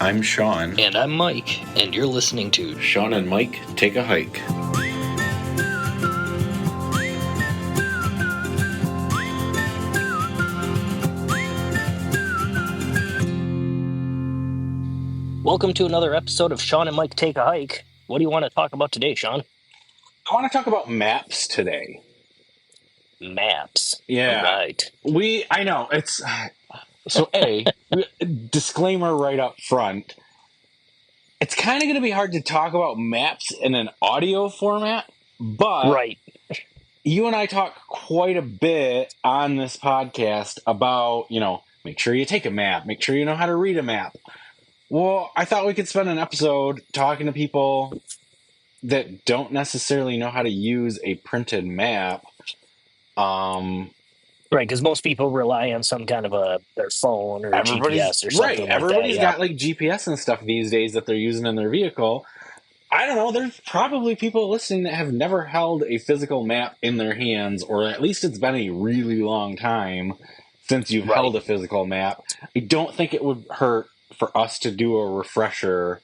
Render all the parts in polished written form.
I'm Shawn. And I'm Mike, and you're listening to Shawn and Mike Take a Hike. Welcome to another episode of Shawn and Mike Take a Hike. What do you want to talk about today, Shawn? I want to talk about maps today. Maps. Yeah. Right. I know, it's... So, disclaimer right up front. It's kind of going to be hard to talk about maps in an audio format, but Right. You and I talk quite a bit on this podcast about, make sure you take a map, make sure you know how to read a map. Well, I thought we could spend an episode talking to people that don't necessarily know how to use a printed map. Right, because most people rely on some kind of their phone or GPS or something like that. Everybody's got like GPS and stuff these days that they're using in their vehicle. I don't know, there's probably people listening that have never held a physical map in their hands, or at least it's been a really long time since you've held a physical map. I don't think it would hurt for us to do a refresher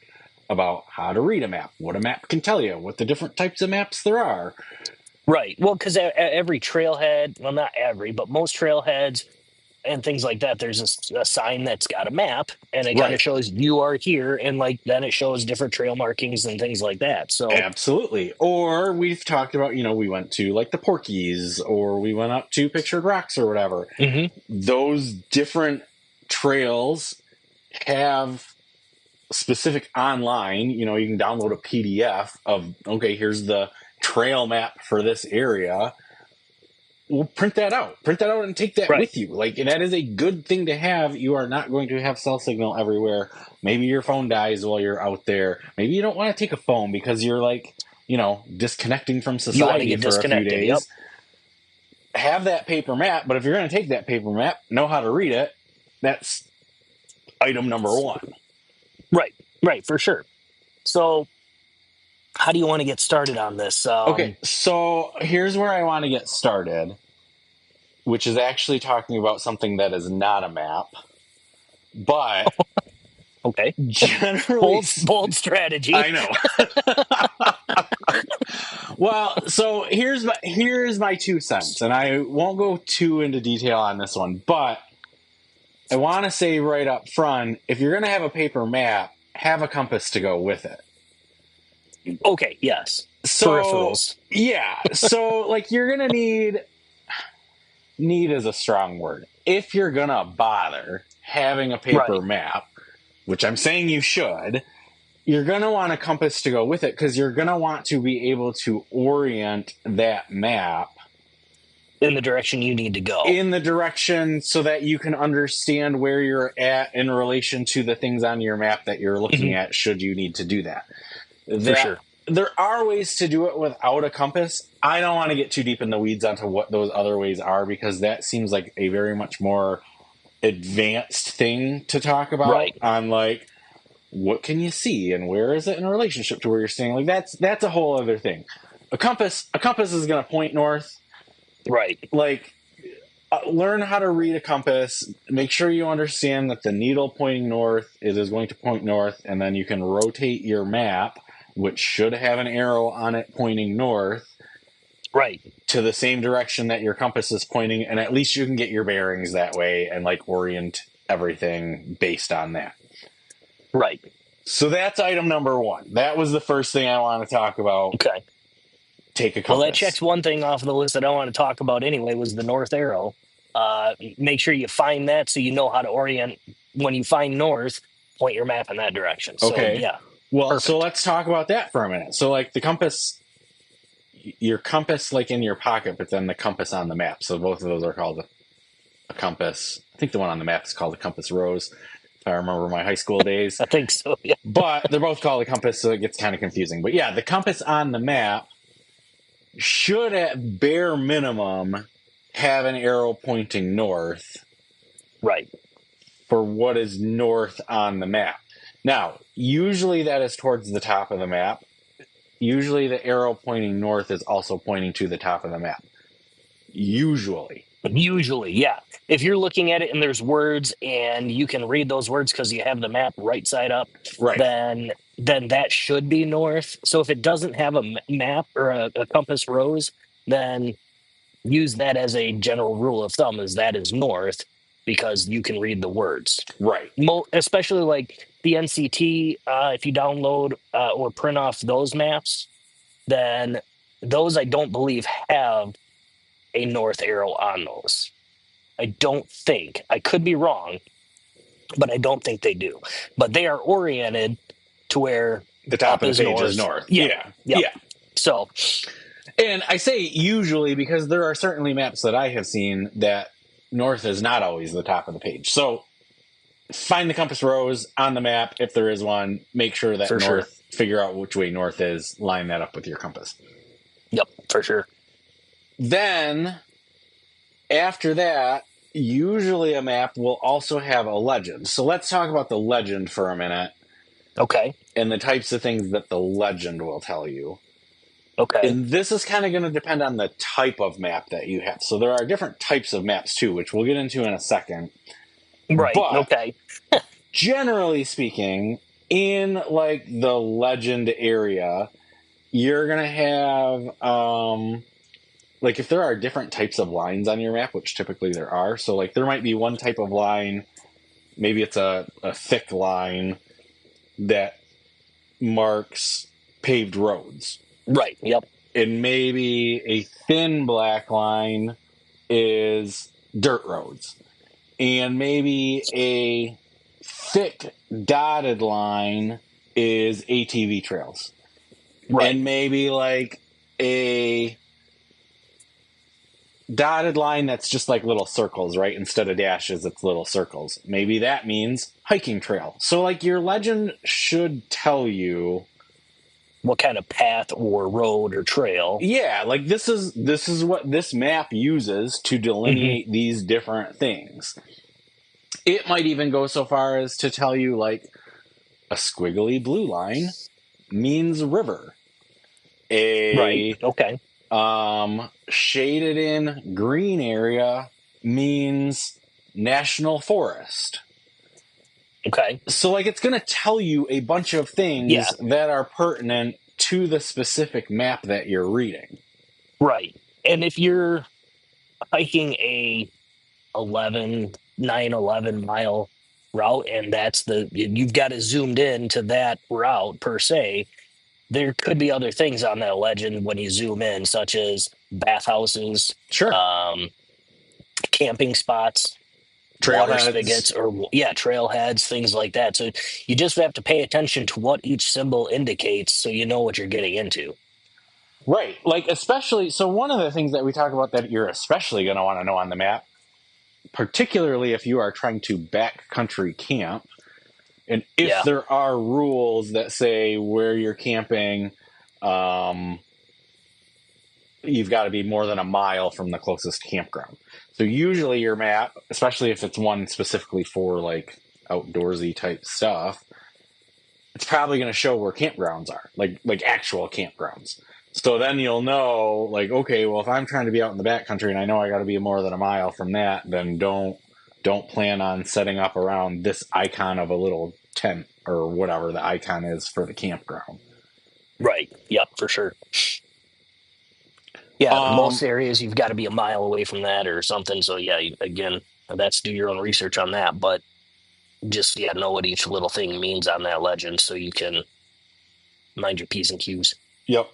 about how to read a map, what a map can tell you, what the different types of maps there are. Right. Well, because every trailhead, well, not every, but most trailheads and things like that, there's a sign that's got a map, and it kind of shows you are here, and then it shows different trail markings and things like that. So absolutely. Or we've talked about, we went to like the Porkies, or we went up to Pictured Rocks or whatever. Mm-hmm. Those different trails have specific online, you can download a PDF of, okay, here's the trail map for this area. We'll print that out and take that with you. And that is a good thing to have. You are not going to have cell signal everywhere. Maybe your phone dies while you're out there. Maybe you don't want to take a phone because you're disconnecting from society for a few days. Yep. Have that paper map, but if you're going to take that paper map, know how to read it. That's item number one. Right, for sure. So how do you want to get started on this? Okay, so here's where I want to get started, which is actually talking about something that is not a map, but okay, generally bold strategy. I know. Well, so here's my 2 cents, and I won't go too into detail on this one, but I want to say right up front, if you're going to have a paper map, have a compass to go with it. Okay, yes. So, peripherals. Yeah. So, you're going to need is a strong word. If you're going to bother having a paper map, which I'm saying you should, you're going to want a compass to go with it, because you're going to want to be able to orient that map in the direction you need to go. In the direction so that you can understand where you're at in relation to the things on your map that you're looking at, should you need to do that. For sure. There are ways to do it without a compass. I don't want to get too deep in the weeds onto what those other ways are, because that seems like a very much more advanced thing to talk about on what can you see and where is it in relationship to where you're staying. That's a whole other thing. A compass is going to point north. Right. Learn how to read a compass. Make sure you understand that the needle pointing north is going to point north, and then you can rotate your map, which should have an arrow on it pointing north, to the same direction that your compass is pointing, and at least you can get your bearings that way and orient everything based on that. Right. So that's item number 1. That was the first thing I want to talk about. Okay. Take a compass. Well, that checks one thing off the list that I want to talk about anyway, was the north arrow. Make sure you find that so you know how to orient. When you find north, point your map in that direction. So, okay. Yeah. Well, perfect. So let's talk about that for a minute. So the compass, your compass in your pocket, but then the compass on the map. So both of those are called a compass. I think the one on the map is called a compass rose, if I remember my high school days. I think so, yeah. But they're both called a compass, so it gets kind of confusing. But yeah, the compass on the map should at bare minimum have an arrow pointing north. Right. For what is north on the map. Now, usually that is towards the top of the map. Usually the arrow pointing north is also pointing to the top of the map. Usually. Usually, yeah. If you're looking at it and there's words and you can read those words because you have the map right side up, Right. then that should be north. So if it doesn't have a map or a compass rose, then use that as a general rule of thumb, is that is north because you can read the words. Right. Especially like the NCT, if you download or print off those maps, then those I don't believe have a north arrow on those. I don't think. I could be wrong, but I don't think they do. But they are oriented to where The top up of the is page is north. north. Yep. Yeah. Yep. Yeah. So, And I say usually because there are certainly maps that I have seen that north is not always the top of the page. So find the compass rose on the map if there is one. Make sure that for sure. north, figure out which way north is, line that up with your compass. Yep, for sure. Then after that, usually a map will also have a legend. So let's talk about the legend for a minute Okay. and the types of things that the legend will tell you. Okay. And this is kind of going to depend on the type of map that you have. So there are different types of maps too, which we'll get into in a second. Right. But Okay. generally speaking, in like the legend area, you're going to have like if there are different types of lines on your map, which typically there are. So like there might be one type of line, maybe it's a thick line that marks paved roads. Right. Yep. And maybe a thin black line is dirt roads. And maybe a thick dotted line is ATV trails. Right. And maybe like a dotted line that's just like little circles, right? Instead of dashes, it's little circles. Maybe that means hiking trail. So like your legend should tell you what kind of path or road or trail. Yeah, like this is what this map uses to delineate these different things. It might even go so far as to tell you like a squiggly blue line means river. Right. A Okay. Shaded in green area means national forest. Okay. So like it's going to tell you a bunch of things that are pertinent to the specific map that you're reading. Right. And if you're hiking a 11 mile route and you've got it zoomed in to that route per se, there could be other things on that legend when you zoom in, such as bathhouses, Sure. camping spots, water spigots, or trailheads, things like that. So you just have to pay attention to what each symbol indicates so you know what you're getting into. Right. Like, especially, so one of the things that we talk about that you're especially going to want to know on the map, particularly if you are trying to backcountry camp, and if there are rules that say where you're camping, you've got to be more than a mile from the closest campground. So usually your map, especially if it's one specifically for like outdoorsy type stuff, it's probably going to show where campgrounds are, like actual campgrounds. So then you'll know, like, okay, well, if I'm trying to be out in the backcountry and I know I got to be more than a mile from that, then don't plan on setting up around this icon of a little tent or whatever the icon is for the campground. Right. Yep, for sure. Yeah, most areas you've got to be a mile away from that or something. So yeah, again, that's do your own research on that, but just know what each little thing means on that legend so you can mind your P's and Q's. Yep.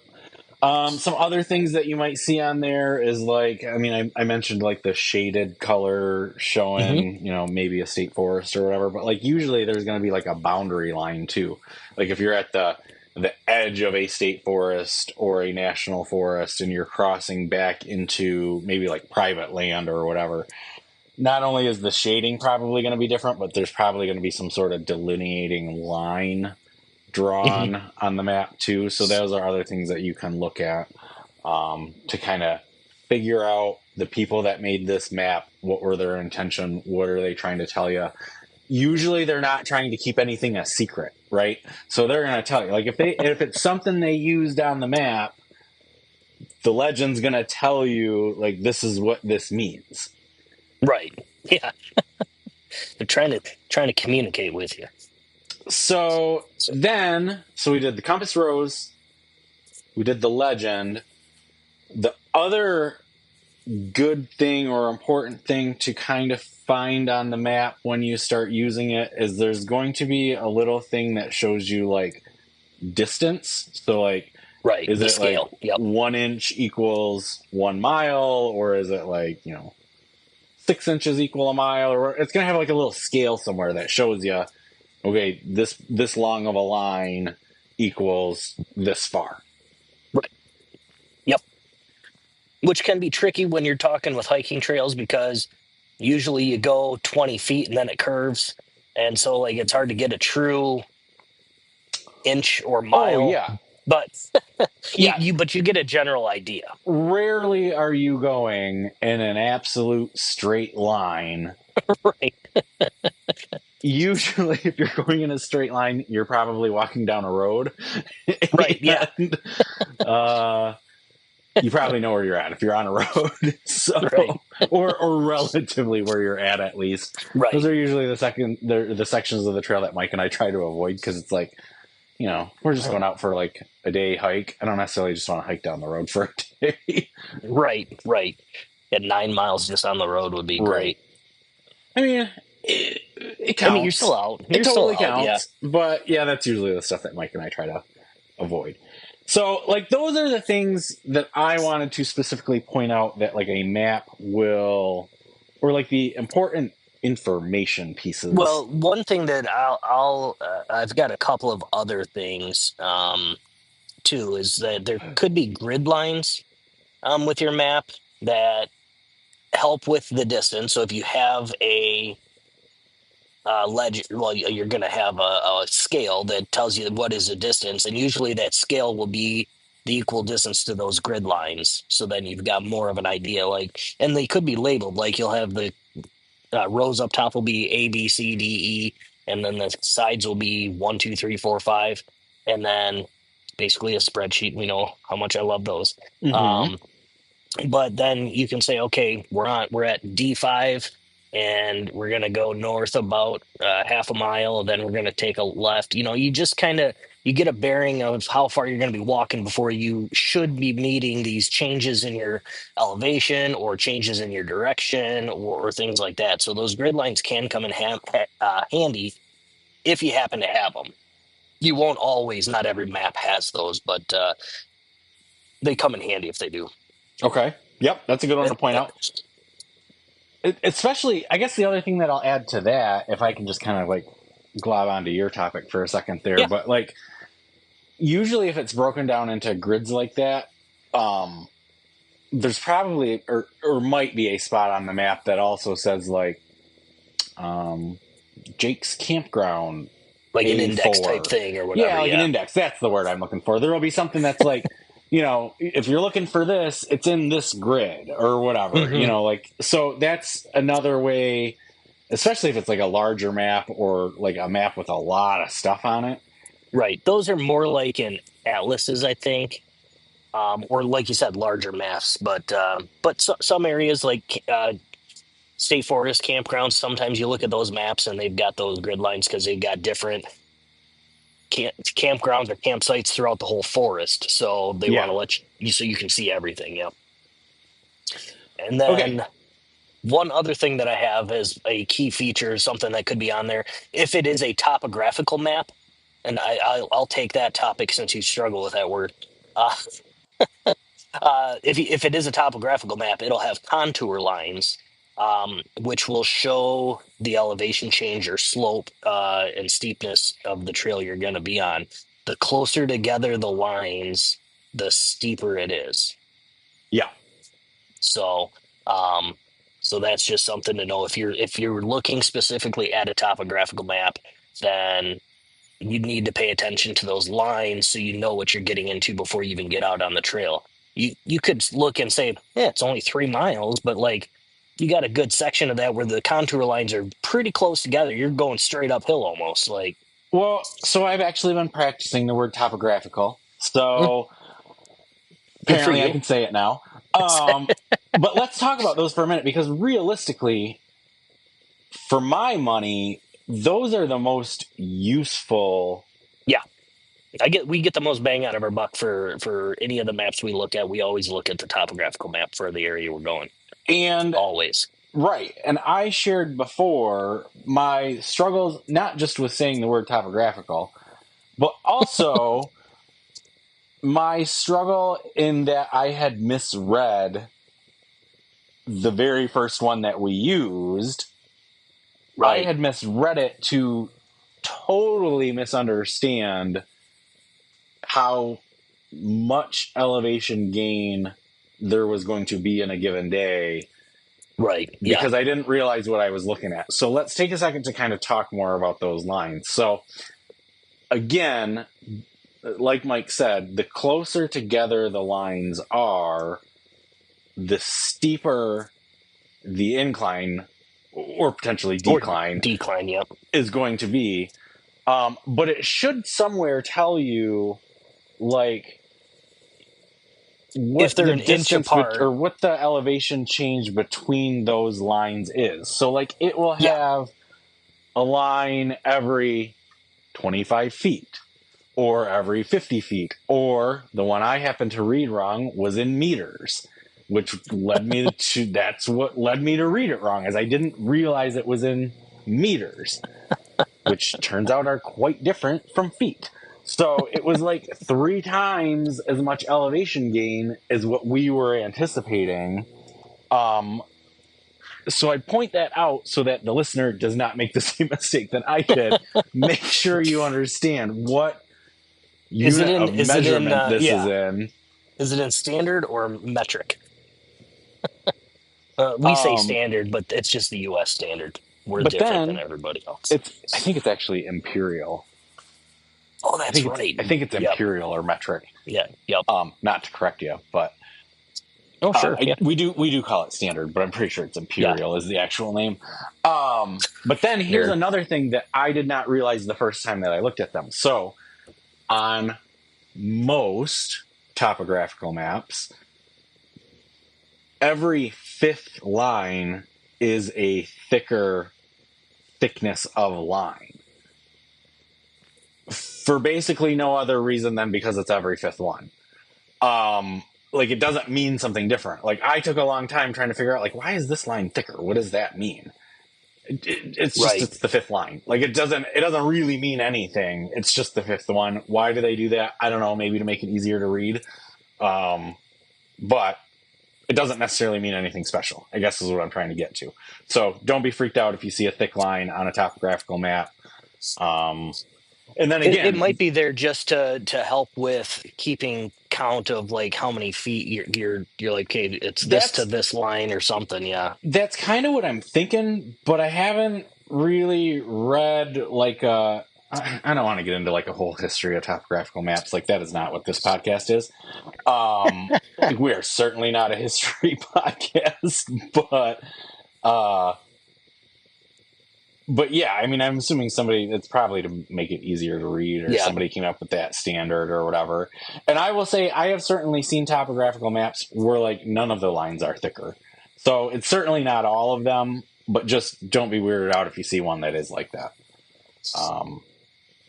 Some other things that you might see on there is like, I mean, I mentioned like the shaded color showing, maybe a state forest or whatever, but like usually there's going to be like a boundary line too. Like if you're at the edge of a state forest or a national forest and you're crossing back into maybe like private land or whatever, not only is the shading probably going to be different, but there's probably going to be some sort of delineating line drawn on the map too. So those are other things that you can look at to kind of figure out the people that made this map. What were their intention? What are they trying to tell you? Usually they're not trying to keep anything a secret, right? So they're going to tell you, like if it's something they used on the map, the legend's going to tell you like, this is what this means. Right. Yeah. They're trying to communicate with you. So So, so we did the compass rose, we did the legend. The other good thing or important thing to kind of find on the map when you start using it is there's going to be a little thing that shows you like distance. So like, right. is The it like scale. Yep. 1 inch equals 1 mile, or is it like 6 inches equal a mile, or it's gonna have like a little scale somewhere that shows you, okay, this long of a line equals this far. Right. Yep. Which can be tricky when you're talking with hiking trails because usually you go 20 feet and then it curves. And so like it's hard to get a true inch or Oh mile, yeah, but yeah. but you get a general idea. Rarely are you going in an absolute straight line. Right. Usually, if you're going in a straight line, you're probably walking down a road. Right. Yeah. And you probably know where you're at if you're on a road. Right. Or relatively where you're at least. Those Right. are usually the sections of the trail that Mike and I try to avoid, because it's like, we're just going out for like a day hike. I don't necessarily just want to hike down the road for a day. Right. Right. At 9 miles just on the road would be Right. great. I mean, it I mean, you're counts. still out. It You're still totally out. Yeah. counts. But yeah, that's usually the stuff that Mike and I try to avoid. So, like, those are the things that I wanted to specifically point out that, like, a map will, or like the important information pieces. Well, one thing that I've got a couple of other things too is that there could be grid lines with your map that help with the distance. So if you have a legend, well, you're going to have a scale that tells you what is the distance, and usually that scale will be the equal distance to those grid lines. So then you've got more of an idea. Like, and they could be labeled. Like you'll have the rows up top will be A, B, C, D, E, and then the sides will be 1, 2, 3, 4, 5, and then basically a spreadsheet. We know how much I love those. Mm-hmm. Um, but then you can say, okay, we're at D5, and we're gonna go north about half a mile. Then we're gonna take a left. You just kind of you get a bearing of how far you're gonna be walking before you should be meeting these changes in your elevation or changes in your direction or things like that. So those grid lines can come in handy if you happen to have them. You won't always. Not every map has those, but they come in handy if they do. Okay. Yep, that's a good one to And, point out. Especially, I guess the other thing that I'll add to that, if I can just kind of like glob onto your topic for a second there, yeah. but like, usually if it's broken down into grids like that, there's probably or might be a spot on the map that also says like Jake's campground Like an index type A4. thing or Yeah, whatever. like an Yeah. index. That's the word I'm looking for. There will be something that's like, if you're looking for this, it's in this grid or whatever. Hmm. Like, so that's another way, especially if it's like a larger map or like a map with a lot of stuff on it. Right. Those are more like in atlases, I think, or like you said, larger maps. But some areas like state forest campgrounds, sometimes you look at those maps and they've got those grid lines because they've got different campgrounds or campsites throughout the whole forest. So they want Yeah. to let you so you can see everything. Yep. And Okay. then one other thing that I have is a key feature, something that could be on there. If it is a topographical map, and I'll take that topic since you struggle with that word. Uh, if it is a topographical map, it'll have contour lines, which will show the elevation change or slope and steepness of the trail you're going to be on. The closer together the lines, the steeper it is. Yeah. So, um, so that's just something to know. If you're looking specifically at a topographical map, then you need to pay attention to those lines so you know what you're getting into before you even get out on the trail. You could look and say, yeah, it's only 3 miles, but like you got a good section of that where the contour lines are pretty close together. You're going straight uphill almost. Like, Well, so I've actually been practicing the word topographical. mm, So good for apparently I you. can say it now. Um, But let's talk about those for a minute, because realistically, for my money, those are the most useful. Yeah. We get the most bang out of our buck for any of the maps we look at. We always look at the topographical map for the area we're going. And Always. right. And I shared before my struggles, not just with saying the word topographical, but also my struggle in that I had misread the very first one that we used. I Right. had misread it to totally misunderstand how much elevation gain there was going to be in a given day, Right. Yeah. because I didn't realize what I was looking at. So let's take a second to kind of talk more about those lines. So again, like Mike said, the closer together the lines are, the steeper the incline or potentially Or decline decline, yep. is going to be. But it should somewhere tell you, like, what If they're the an inch distance apart. or what the elevation change between those lines is. So, like, it will Yeah. have a line every 25 feet or every 50 feet, or the one I happened to read wrong was in meters, which led me to, that's what led me to read it wrong, as I didn't realize it was in meters, which turns out are quite different from feet. So it was like 3 times as much elevation gain as what we were anticipating. So I point that out so that the listener does not make the same mistake that I did. Make sure you understand what unit of Is it in measurement this is yeah. in. Is it in standard or metric? We say Um, standard, but it's just the US standard. We're but different than then everybody else. I think it's actually imperial. Oh, that's right. I think it's Yep. imperial or metric. Yeah. Yep. Not to correct you, but Oh, sure. Yeah. we do call it standard, but I'm pretty sure it's Yeah. imperial is the actual name. But then here's Nerd. another thing that I did not realize the first time that I looked at them. So on most topographical maps, every fifth line is a thicker thickness of line, for basically no other reason than because it's every fifth one. Like, it doesn't mean something different. Like, I took a long time trying to figure out, like, why is this line thicker? What does that mean? It's just, Right. it's the fifth line. Like, it doesn't really mean anything. It's just the fifth one. Why do they do that? I don't know. Maybe to make it easier to read. But it doesn't necessarily mean anything special, I guess is what I'm trying to get to. So don't be freaked out if you see a thick line on a topographical map. And then It again, might be there just to help with keeping count of like how many feet you're like, okay, it's this to that's this line or something. Yeah. that's kind of what I'm thinking, but I haven't really read like I don't want to get into like a whole history of topographical maps. Like, that is not what this podcast is. Like, we are certainly not a history podcast, uh but yeah, I mean, I'm assuming somebody, it's probably to make it easier to read, or Yeah. somebody came up with that standard or whatever. And I will say, I have certainly seen topographical maps where, like, none of the lines are thicker. So it's certainly not all of them, but just don't be weirded out if you see one that is like that.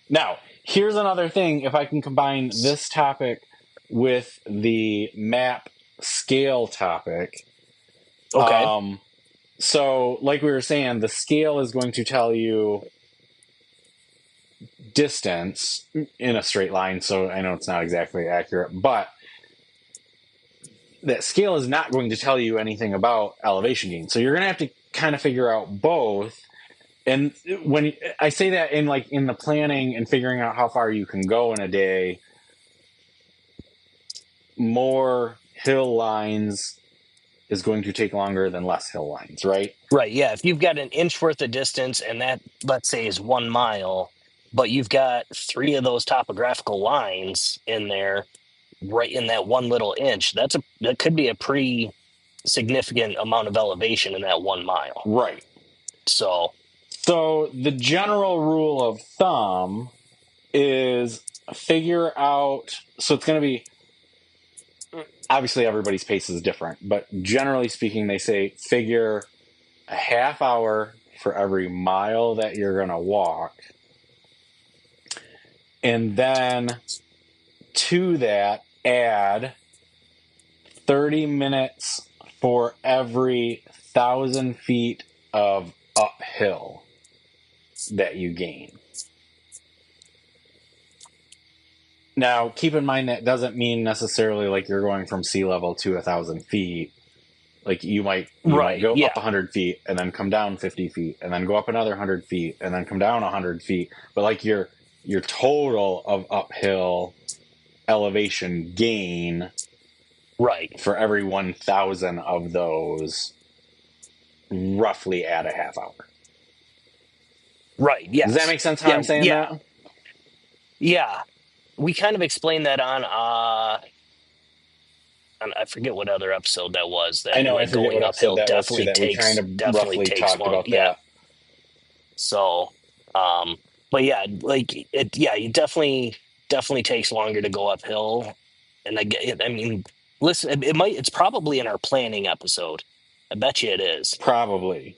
Now, here's another thing. If I can combine this topic with the map scale topic. Okay. So, like we were saying, the scale is going to tell you distance in a straight line. So I know it's not exactly accurate, but that scale is not going to tell you anything about elevation gain. So you're going to have to kind of figure out both. And when I say that, in like in the planning and figuring out how far you can go in a day, more hill lines is going to take longer than less hill lines, right? Right. Yeah. If you've got an inch worth of distance and that, let's say, is 1 mile, but you've got 3 of those topographical lines in there, right in that one little inch, that could be a pretty significant amount of elevation in that 1 mile. Right. So So the general rule of thumb is figure out, so it's going to be obviously everybody's pace is different, but generally speaking, they say figure a half hour for every mile that you're going to walk. And then to that, add 30 minutes for every 1,000 feet of uphill that you gain. Now, keep in mind that doesn't mean necessarily like you're going from sea level to 1,000 feet. Like you might Right. go Yeah. up 100 feet and then come down 50 feet and then go up another 100 feet and then come down 100 feet. But like your total of uphill elevation gain Right. for every 1,000 of those roughly add a half hour. Right. Does that Yes. make sense how Yeah. I'm saying Yeah. that? Yeah. We kind of explained that on I forget what other episode that was. I That know, I like forget going what episode uphill that was too, that we kind of definitely roughly takes talked long. about Yeah. that. So, but yeah, like it. Yeah, you definitely takes longer to go uphill, and I get. I mean, listen, it might. It's probably in our planning episode. I bet you it is. Probably.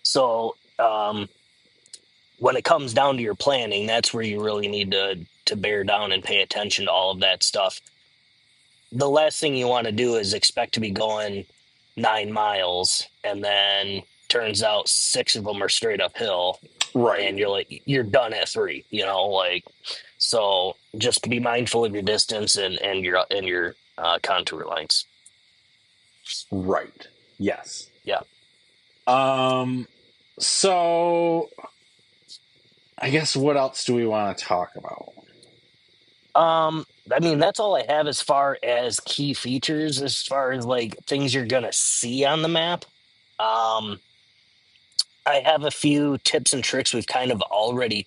So, when it comes down to your planning, that's where you really need to bear down and pay attention to all of that stuff. The last thing you want to do is expect to be going 9 miles, and then turns out six of them are straight uphill, Right. and you're done at three. Like, so just be mindful of your distance and your contour lines. Right. Yes. Yeah. Um so I guess what else do we want to talk about? I mean, that's all I have as far as key features, as far as like things you're gonna see on the map. Um, I have a few tips and tricks we've kind of already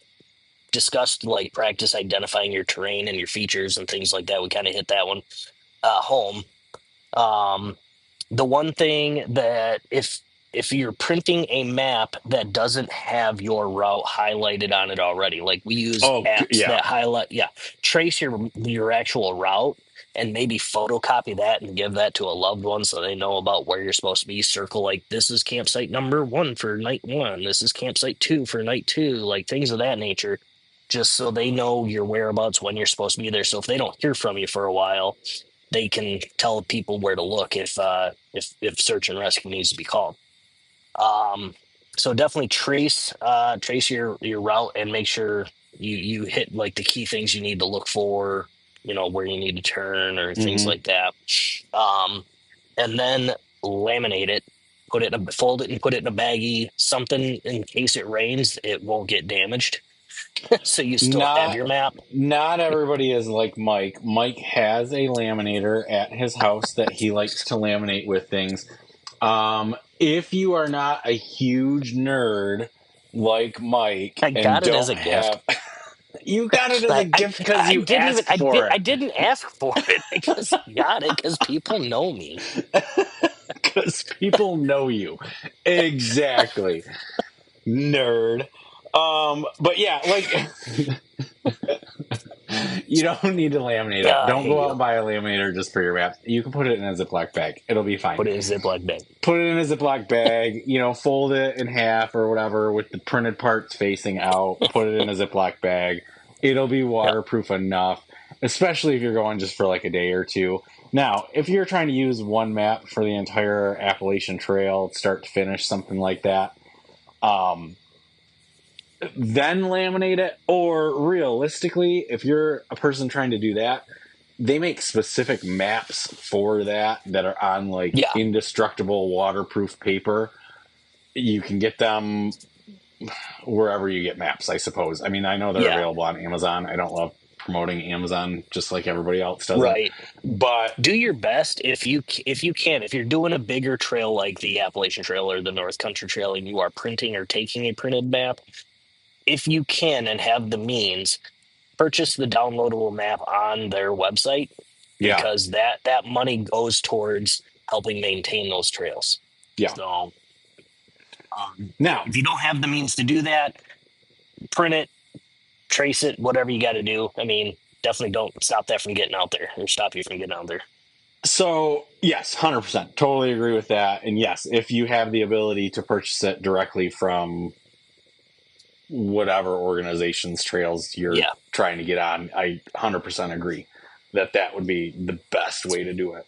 discussed, like practice identifying your terrain and your features and things like that. We kind of hit that one home. Um, the one thing that if you're printing a map that doesn't have your route highlighted on it already, like we use Oh, apps yeah. that highlight, yeah, trace your actual route and maybe photocopy that and give that to a loved one so they know about where you're supposed to be. Circle like this is campsite number 1 for night 1, this is campsite 2 for night 2, like things of that nature, just so they know your whereabouts when you're supposed to be there. So if they don't hear from you for a while, they can tell people where to look if search and rescue needs to be called. Um, so definitely trace your route and make sure you hit like the key things you need to look for, where you need to turn or things Mm-hmm. like that. Um, and then laminate it, fold it and put it in a baggie, something in case it rains, it won't get damaged. So you still have Not your map. not everybody is like Mike. Mike has a laminator at his house that he likes to laminate with things. If you are not a huge nerd like Mike I and got it as don't a gift. have you got it as a I, I gift because I you didn't even asked for I didn't ask for it. I just got it because people know me. it. Because people know you. Exactly. Nerd. But yeah, like you don't need to laminate it. I Don't hate go out you. and buy a laminator just for your maps. You can put it in a Ziploc bag. It'll be fine. Put it in a Ziploc bag. Put it in a Ziploc bag, fold it in half or whatever with the printed parts facing out. Put it in a Ziploc bag. It'll be Yeah. waterproof enough, especially if you're going just for like a day or two. Now, if you're trying to use one map for the entire Appalachian Trail, start to finish, something like that, um, then laminate it. Or realistically, if you're a person trying to do that, they make specific maps for that are on like Yeah. indestructible waterproof paper. You can get them wherever you get maps, I suppose. I mean, I know they're Yeah. available on Amazon. I don't love promoting Amazon just like everybody else does it. Right. But Do your best if you're doing a bigger trail like the Appalachian Trail or the North Country Trail and you are printing or taking a printed map, if you can and have the means, purchase the downloadable map on their website, yeah, because that money goes towards helping maintain those trails. yeah. So Now, if you don't have the means to do that, print it, trace it, whatever you got to do. I mean, definitely don't stop that from getting out there or stop you from getting out there. So, yes, 100%. Totally agree with that. And yes, if you have the ability to purchase it directly from whatever organization's trails you're Yeah. trying to get on, I 100% agree that that would be the best way to do it.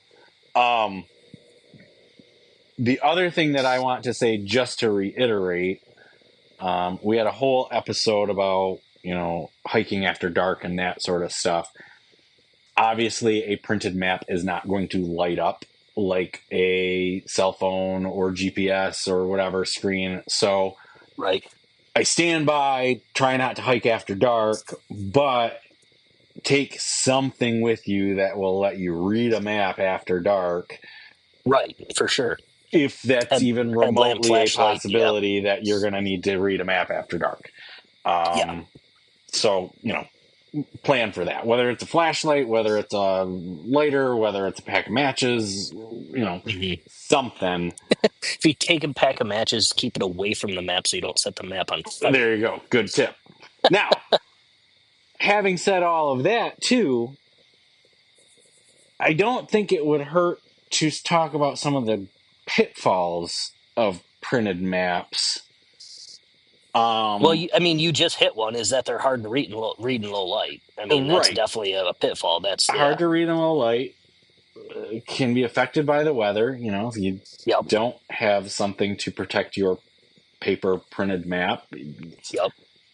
The other thing that I want to say, just to reiterate, we had a whole episode about, hiking after dark and that sort of stuff. Obviously, a printed map is not going to light up like a cell phone or GPS or whatever screen. So Right. I stand by, try not to hike after dark, but take something with you that will let you read a map after dark, Right. For sure. if that's even Headlamp, remotely a flashlight. Yep. possibility that you're going to need to read a map after dark. Yeah. So, plan for that. Whether it's a flashlight, whether it's a lighter, whether it's a pack of matches, Mhm. something. If you take a pack of matches, keep it away from the map so you don't set the map on fire. There you go. Good tip. Now, having said all of that, too, I don't think it would hurt to talk about some of the pitfalls of printed maps. Well, you just hit one. Is that they're hard to read in low light? I mean, that's Right. definitely a pitfall. That's Hard to read in low light. Can be affected by the weather. If you Yep. don't have something to protect your paper printed map, Yep.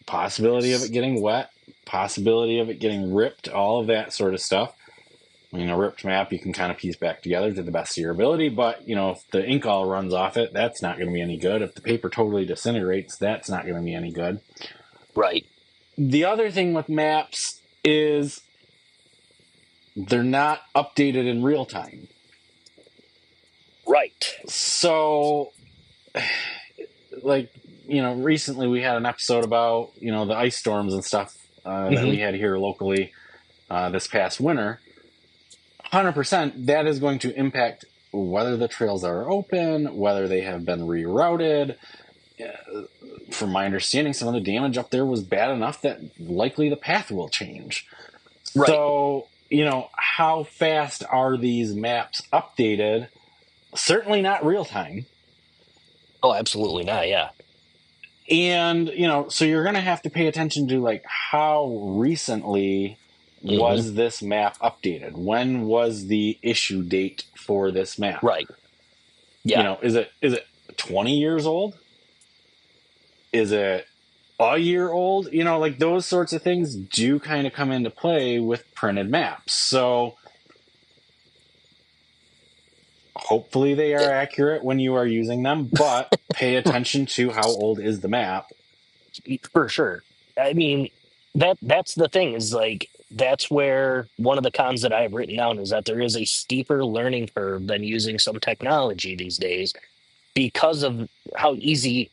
possibility of it getting wet, possibility of it getting ripped, all of that sort of stuff. A ripped map you can kind of piece back together to the best of your ability, but if the ink all runs off it, that's not going to be any good. If the paper totally disintegrates, that's not going to be any good. Right. The other thing with maps is they're not updated in real time. Right. So, recently we had an episode about, the ice storms and stuff that we had here locally this past winter. 100%, that is going to impact whether the trails are open, whether they have been rerouted. From my understanding, some of the damage up there was bad enough that likely the path will change. Right. So, how fast are these maps updated? Certainly not real time. Oh, absolutely not. Yeah. And, so you're going to have to pay attention to how recently was this map updated? When was the issue date for this map? Right. Yeah. Is it 20 years old? Is it a year old? Those sorts of things do kind of come into play with printed maps. So hopefully they are accurate when you are using them, but pay attention to how old is the map. For sure. I mean, that's the thing is that's where one of the cons that I have written down is that there is a steeper learning curve than using some technology these days because of how easy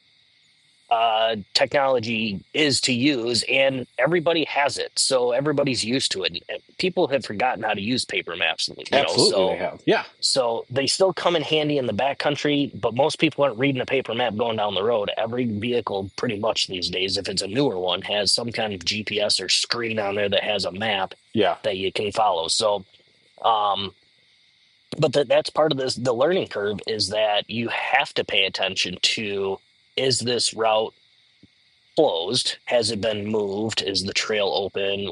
technology is to use, and everybody has it, so everybody's used to it. And people have forgotten how to use paper maps, Absolutely, so they have. Yeah. so they still come in handy in the backcountry, but most people aren't reading a paper map going down the road. Every vehicle, pretty much these days, if it's a newer one, has some kind of GPS or screen on there that has a map Yeah. that you can follow. So, but that's part of the learning curve is that you have to pay attention to, is this route closed? Has it been moved? Is the trail open?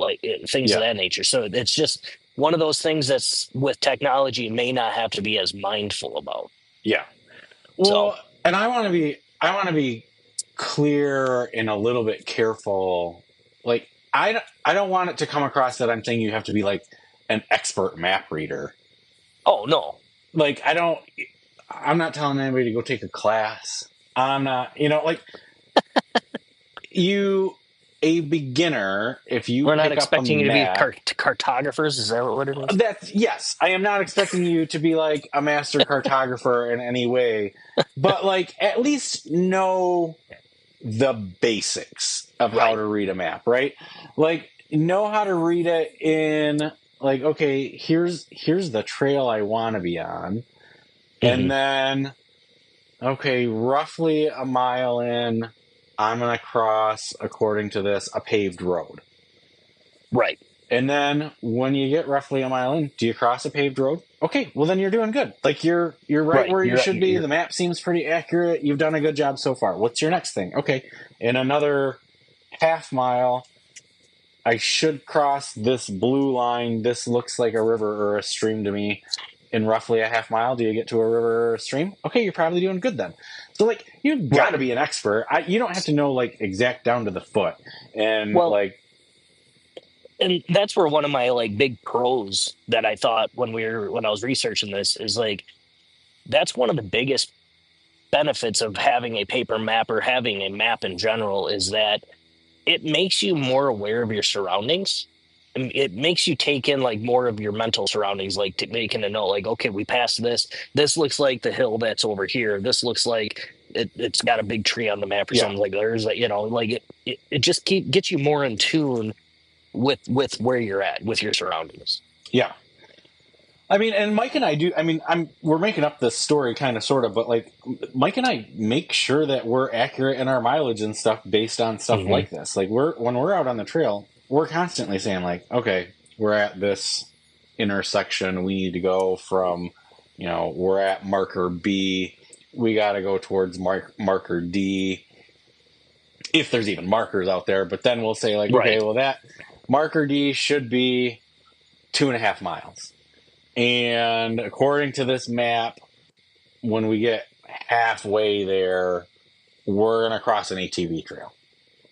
Things of that nature. So it's just one of those things that's with technology may not have to be as mindful about. Yeah. Well, and I want to be clear and a little bit careful. I don't want it to come across that I'm saying you have to be an expert map reader. Oh no. I'm not telling anybody to go take a class. I'm not, a beginner, if you We're not pick up a expecting you to be map, cartographers. Is that what it is? yes, I am not expecting you to be a master cartographer in any way, but at least know the basics of how to read a map, right? Know how to read it in okay, here's the trail I want to be on, and then okay, roughly a mile in, I'm going to cross, according to this, a paved road. Right. And then when you get roughly a mile in, do you cross a paved road? Okay, well then you're doing good. Like you're right Right. where you should be. You're The map seems pretty accurate. You've done a good job so far. What's your next thing? Okay, in another half mile, I should cross this blue line. This looks like a river or a stream to me. In roughly a half mile, do you get to a river or a stream? Okay, you're probably doing good then. So like you've got to right. be an expert. You don't have to know like exact down to the foot. And Well, like and that's where one of my like big pros that I thought when I was researching this is like that's one of the biggest benefits of having a paper map or having a map in general is that it makes you more aware of your surroundings. And it makes you take in like more of your mental surroundings, like making a note, like, okay, we passed this. This looks like the hill that's over here. This looks like it's got a big tree on the map or yeah, something. Like there's a, like it just gets you more in tune with where you're at with your surroundings. yeah. I mean, and Mike and I do. I mean, we're making up this story, kind of, sort of, but like Mike and I make sure that we're accurate in our mileage and stuff based on stuff Hmm. like this. Like when we're out on the trail, we're constantly saying like, okay, we're at this intersection. We need to go from, we're at marker B. We got to go towards marker D, if there's even markers out there. But then we'll say like, okay, Right. well that marker D should be 2.5 miles. And according to this map, when we get halfway there, we're gonna cross an ATV trail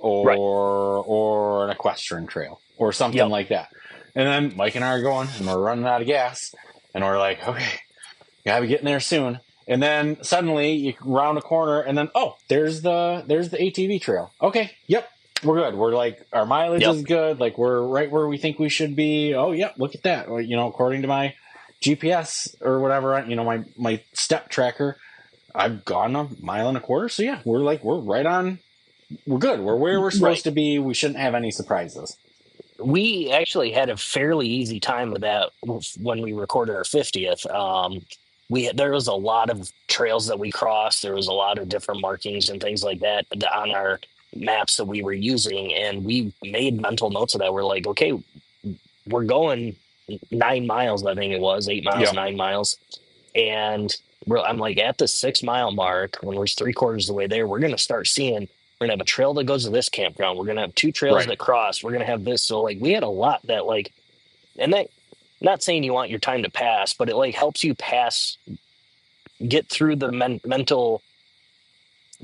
Right. or an equestrian trail or something Yep. like that. And then Mike and I are going, and we're running out of gas, and we're like, okay, gotta be getting there soon. And then suddenly you round a corner, and then there's the ATV trail. Okay, yep, we're good. We're like our mileage Yep. is good. Like we're right where we think we should be. Oh, yep, look at that. According to my GPS or whatever, my step tracker, I've gone 1.25 miles. So yeah, we're right on. We're good. We're where we're supposed Right. to be. We shouldn't have any surprises. We actually had a fairly easy time with that when we recorded our 50th. There was a lot of trails that we crossed. There was a lot of different markings and things like that on our maps that we were using, and we made mental notes of that. We're like, okay, we're going 9 miles. I think it was 8 miles, Yeah, 9 miles, and I'm like at the 6 mile mark when we're three-quarters of the way there. We're gonna start seeing. We're gonna have a trail that goes to this campground. We're gonna have two trails right. that cross. We're gonna have this. So like we had a lot that like, and that not saying you want your time to pass, but it like helps you get through the mental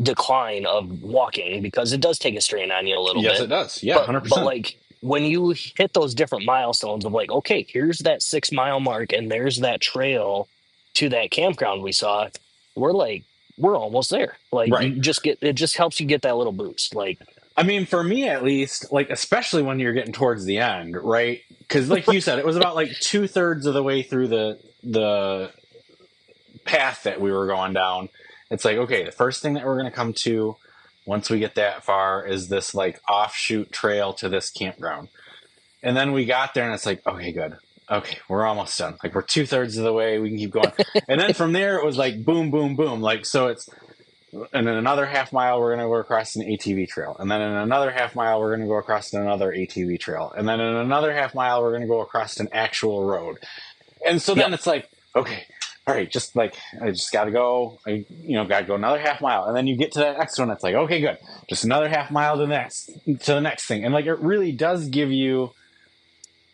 decline of walking because it does take a strain on you a little Yes, it bit. does. Yeah, But 100%. like when you hit those different milestones of like, okay, here's that 6 mile mark and there's that trail to that campground we saw, we're like, we're almost there. Like Right. you just it just helps you get that little boost. Like I mean, for me at least, like especially when you're getting towards the end, right? Because, like you said, it was about like 2/3 of the way through the path that we were going down. It's like, okay, the first thing that we're going to come to once we get that far is this like offshoot trail to this campground. And then we got there, and it's like, okay, good. Okay, we're almost done. Like we're 2/3 of the way. We can keep going. And then from there, it was like boom, boom, boom. Like so, and in another half mile, we're going to go across an ATV trail. And then in another half mile, we're going to go across another ATV trail. And then in another half mile, we're going to go across an actual road. And so then yep, it's like, okay, all right, just like, I just got to go, got to go another half mile. And then you get to that next one. It's like, okay, good. Just another half mile to the next thing. And like, it really does give you,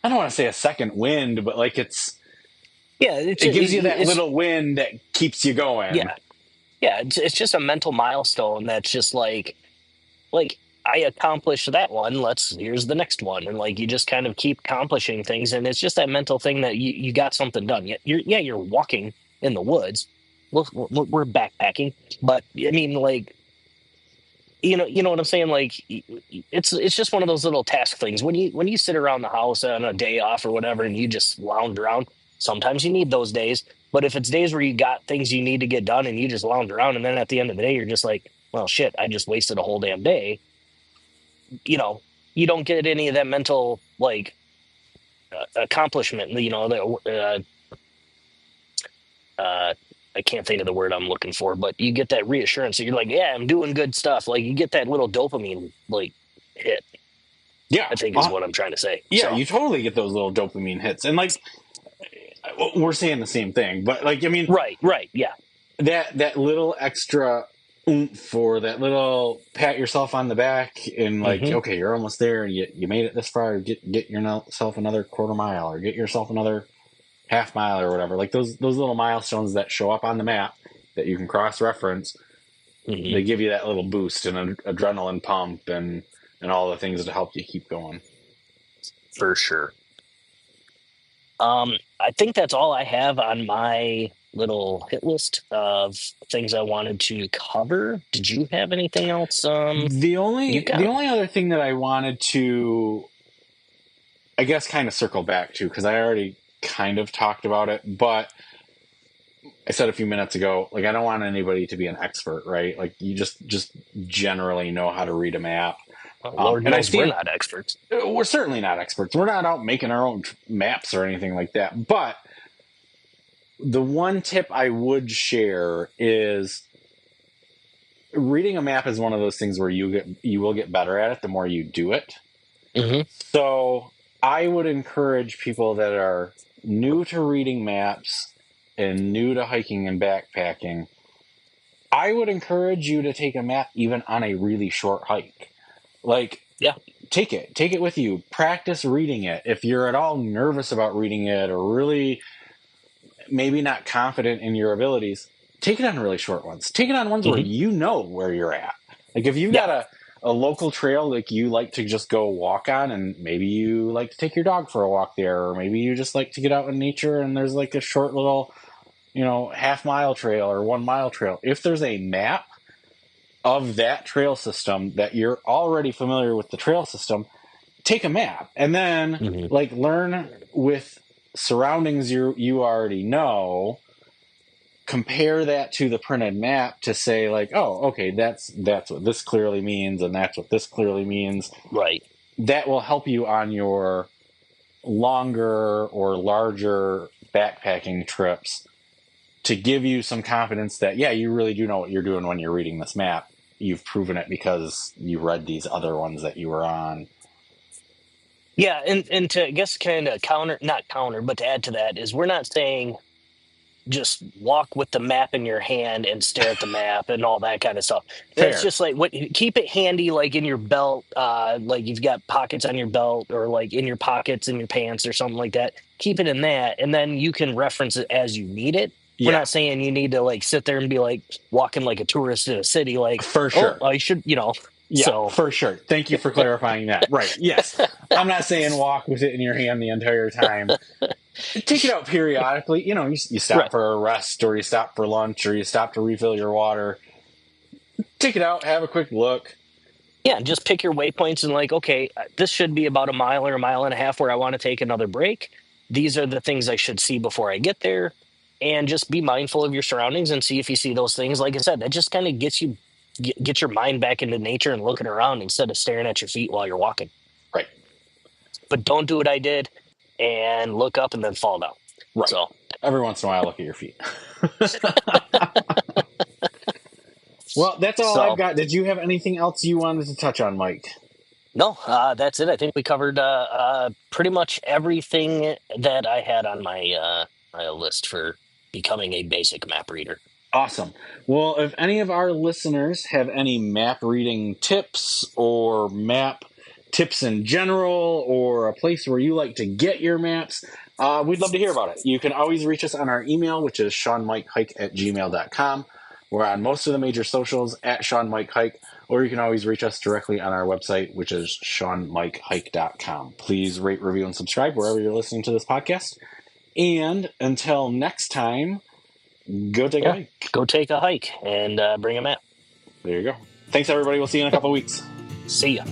I don't want to say a second wind, but like yeah, it gives you that it's little wind that keeps you going. yeah, yeah. It's just a mental milestone that's just like I accomplished that one. Here's the next one, and like you just kind of keep accomplishing things, and it's just that mental thing that you got something done. You're walking in the woods. We're backpacking, but I mean, like you know what I'm saying. Like it's just one of those little task things when you sit around the house on a day off or whatever, and you just lounge around. Sometimes you need those days, but if it's days where you got things you need to get done and you just lounge around, and then at the end of the day, you're just like, well, shit, I just wasted a whole damn day. you know you don't get any of that mental like accomplishment. I can't think of the word I'm looking for, but you get that reassurance that you're like, yeah, I'm doing good stuff. Like you get that little dopamine like hit. Yeah. I think is what I'm trying to say. Yeah, So you totally get those little dopamine hits. And like, we're saying the same thing, but like, I mean, right, yeah. that little extra oomph for that little pat yourself on the back and like, Hmm. okay, you're almost there. You made it this far. Get yourself another quarter mile or get yourself another half mile or whatever. Like those little milestones that show up on the map that you can cross reference. Hmm. They give you that little boost and an adrenaline pump and all the things to help you keep going. For sure. I think that's all I have on my little hit list of things I wanted to cover. Did you have anything else? You The got? only other thing that I wanted to, I guess, kind of circle back to, because I already kind of talked about it, but I said a few minutes ago, like I don't want anybody to be an expert, right? Like you just generally know how to read a map. Lord And I knows we're stand, not experts. we're certainly not experts. We're not out making our own maps or anything like that. But the one tip I would share is reading a map is one of those things where you will get better at it the more you do it. Hmm. So I would encourage people that are new to reading maps and new to hiking and backpacking. I would encourage you to take a map even on a really short hike. Like, Yeah. take it with you. Practice reading it. If you're at all nervous about reading it or really maybe not confident in your abilities, take it on really short ones. Take it on ones where Hmm. you know where you're at. Like if you've Yeah. got a local trail like you like to just go walk on, and maybe you like to take your dog for a walk there, or maybe you just like to get out in nature and there's like a short little, half mile trail or 1 mile trail. If there's a map of that trail system that you're already familiar with the trail system, take a map and then Hmm. like learn with surroundings you already know, compare that to the printed map to say like, oh, okay, that's what this clearly means and that's what this clearly means. Right. That will help you on your longer or larger backpacking trips to give you some confidence that, yeah, you really do know what you're doing when you're reading this map. You've proven it because you read these other ones that you were on. Yeah, and to I guess kind of not counter, but to add to that is we're not saying just walk with the map in your hand and stare at the map and all that kind of stuff. That's Fair. just like what keep it handy, like in your belt, like you've got pockets on your belt or like in your pockets in your pants or something like that. Keep it in that, and then you can reference it as you need it. We're Yeah, not saying you need to like sit there and be like walking like a tourist in a city, like, for oh, sure. I should, Yeah, so for sure. Thank you for clarifying that. Right. Yes. I'm not saying walk with it in your hand the entire time. Take it out periodically. You stop right. for a rest or you stop for lunch or you stop to refill your water. Take it out, have a quick look. Yeah, just pick your waypoints and like, okay, this should be about a mile or a mile and a half where I want to take another break. These are the things I should see before I get there. And just be mindful of your surroundings and see if you see those things. Like I said, that just kind of gets you get your mind back into nature and looking around instead of staring at your feet while you're walking. Right. But don't do what I did and look up and then fall down. Right. So Every once in a while, look at your feet. Well, that's all I've so got. Did you have anything else you wanted to touch on, Mike? no, that's it. I think we covered pretty much everything that I had on my list for becoming a basic map reader. Awesome. Well, if any of our listeners have any map reading tips or map tips in general or a place where you like to get your maps, we'd love to hear about it. You can always reach us on our email, which is ShawnMikeHike@gmail.com. We're on most of the major socials at ShawnMikeHike, or you can always reach us directly on our website, which is ShawnMikeHike.com. Please rate, review, and subscribe wherever you're listening to this podcast. And until next time, go take a hike. Go take a hike and bring a map. There you go. Thanks, everybody. We'll see you in a couple of weeks. See ya.